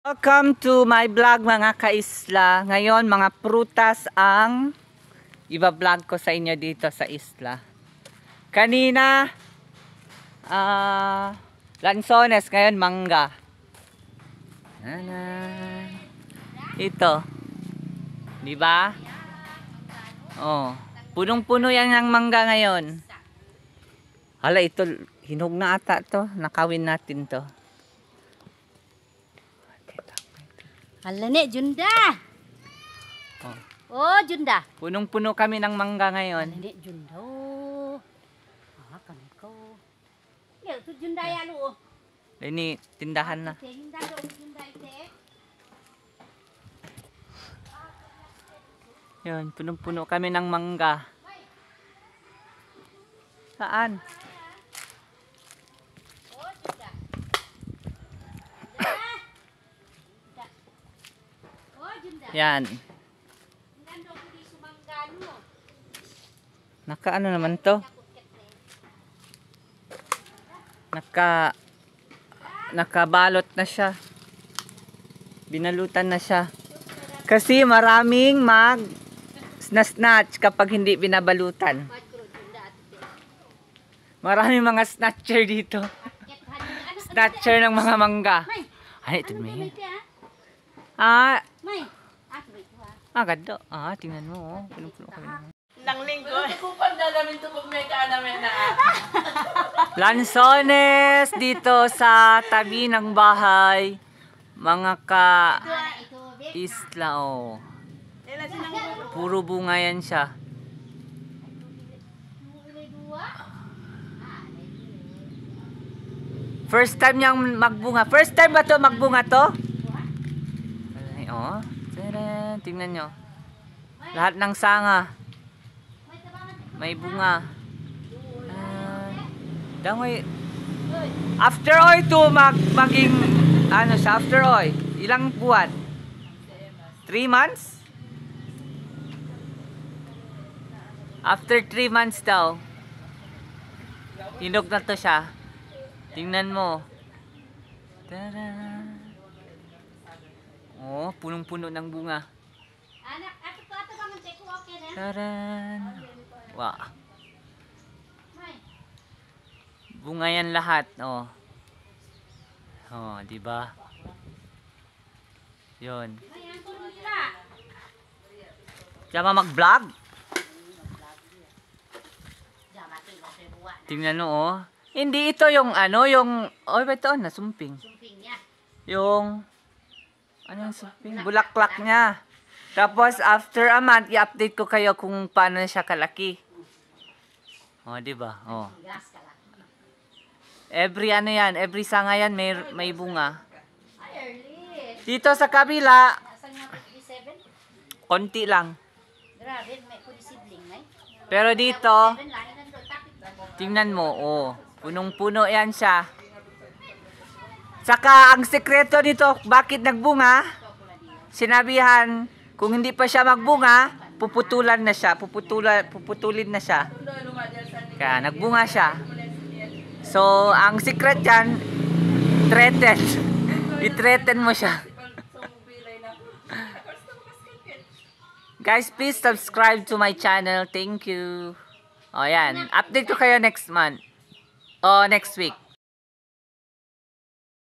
Welcome to my vlog mga ka-isla. Ngayon mga prutas ang iba-vlog ko sa inyo dito sa isla. Kanina lansones, ngayon mangga. Ito. 'Di ba? Oh, punong-puno yan ng mangga ngayon. Hala, ito hinog na ata 'to. Nakawin natin 'to. Hala ni, Junda. Oh, Junda. Punong-puno kami ng mangga ngayon. Hala ni, Junda. Kami ko. Ya, tu Junda ya lu. Ini tindahan na. Yan, punong-puno kami ng mangga. Saan? Yan. Naka ano naman to? Nakabalot na siya. Binalutan na siya. Kasi maraming snatch kapag hindi binabalutan. Maraming mga snatcher dito. Snatcher ng mga mangga. Ay, ito may. Ganda. Tingnan mo. Puno-puno kami. Nang linggo. Kupan na namin ito pag may namin na. Lansones dito sa tabi ng bahay. Mga ka-isla, oh. Puro bunga yan siya. First time niyang magbunga. First time ba to magbunga to? Oh. Tingnan nyo. Lahat ng sanga. May bunga. Dangoy. After oy to maging ano siya, after oy. Ilang buwan? 3 months? After 3 months daw. Hinog na to siya. Tingnan mo. Tara. Oh, punong-puno ng bunga. Taran. Wow. Bunga yan lahat, oh. Oh, di ba? 'Yon. Diyan mag-vlog. Tingnan mo, oh. Hindi ito yung ano, yung ito nasumping. Yung ano yung sumping? Bulaklak niya. Tapos, after a month, i-update ko kayo kung paano siya kalaki. O, diba? O. Every ano yan, every sanga yan, may bunga. Dito sa kabila, konti lang. Pero dito, tingnan mo, o. Punong-puno yan siya. Saka, ang sekreto dito, bakit nagbunga? Sinabihan, kung hindi pa siya magbunga, puputulan na siya. Puputulin na siya. Kaya nagbunga siya. So, ang secret dyan, threaten. I-threaten mo siya. Guys, please subscribe to my channel. Thank you. O, yan. Update ko kayo next month. O, next week.